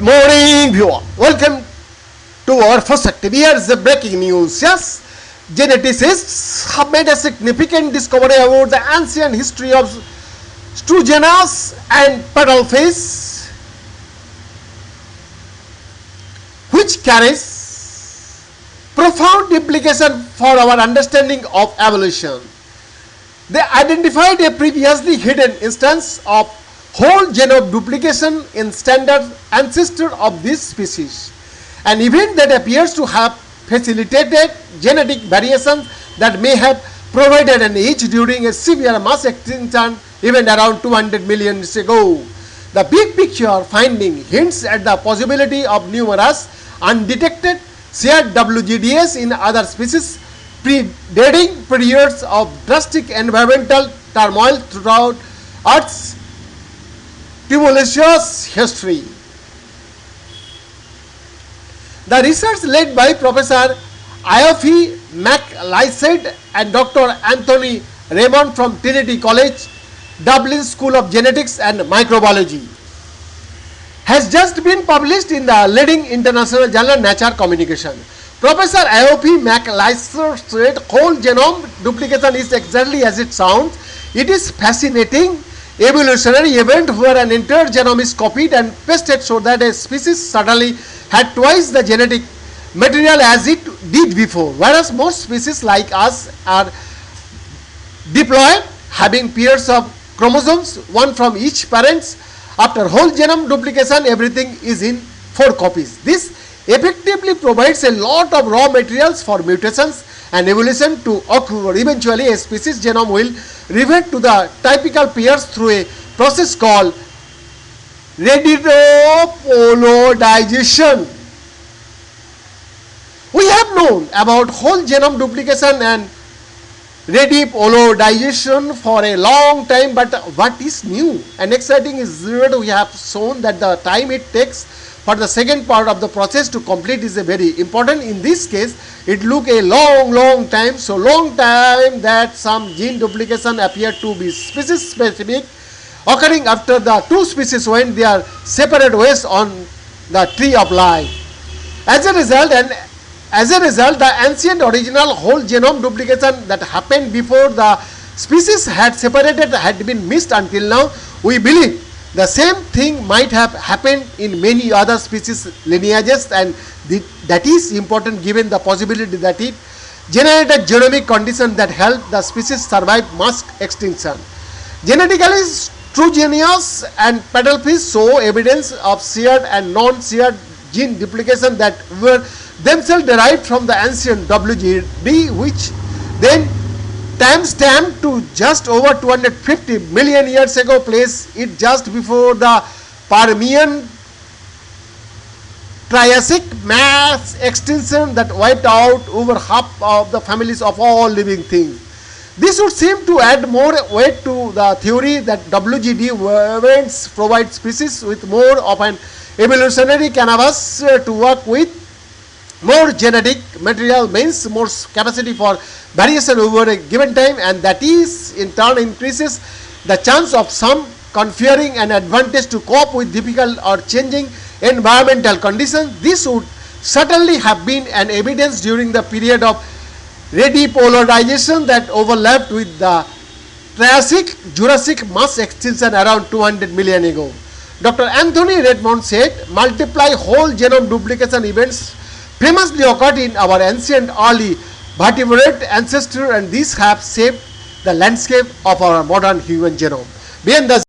Good morning, viewer. Welcome to our first activity. Here is the breaking news. Yes, geneticists have made a significant discovery about the ancient history of Strugenus and Petalphis, which carries profound implication for our understanding of evolution. They identified a previously hidden instance of whole genome duplication in standard ancestor of this species, an event that appears to have facilitated genetic variations that may have provided an age during a severe mass extinction event around 200 million years ago. The big picture finding hints at the possibility of numerous undetected shared WGDs in other species predating periods of drastic environmental turmoil throughout Earth's tumultuous history. The research led by Professor Iofi MacLeod and Dr. Anthony Raymond from Trinity College, Dublin School of Genetics and Microbiology has just been published in the leading international journal Nature Communication. Professor Iofi MacLeod said whole genome duplication is exactly as it sounds. It is fascinating evolutionary event where an entire genome is copied and pasted so that a species suddenly had twice the genetic material as it did before, whereas most species like us are diploid, having pairs of chromosomes, one from each parents. After whole genome duplication, everything is in 4 copies. This effectively provides a lot of raw materials for mutations and evolution to occur. Eventually, a species genome will revert to the typical pairs through a process called retropolodization. We have known about whole genome duplication and retropolodization for a long time, but what is new and exciting is that we have shown that the time it takes for the second part of the process to complete is a very important. In this case, it took a long time, so long time that some gene duplication appeared to be species specific, occurring after the 2 species went their separate ways on the tree of life. As a result, the ancient original whole genome duplication that happened before the species had separated had been missed until now. We believe the same thing might have happened in many other species lineages, and that is important given the possibility that it generated genomic conditions that helped the species survive mass extinction. Genetically, Strugenus and Petalphis show evidence of shared and non-shared gene duplication that were themselves derived from the ancient WGD, which then time-stamped to just over 250 million years ago, place it just before the Permian Triassic mass extinction that wiped out over half of the families of all living things. This would seem to add more weight to the theory that WGD events provide species with more of an evolutionary canvas to work with. More genetic material means more capacity for variation over a given time, and that is in turn increases the chance of some conferring an advantage to cope with difficult or changing environmental conditions. This would certainly have been an evidence during the period of retropolodization that overlapped with the Triassic-Jurassic mass extinction around 200 million ago. Dr. Anthony Raymond said multiply whole genome duplication events famously occurred in our ancient early vertebrate ancestor, and these have shaped the landscape of our modern human genome. Beyond the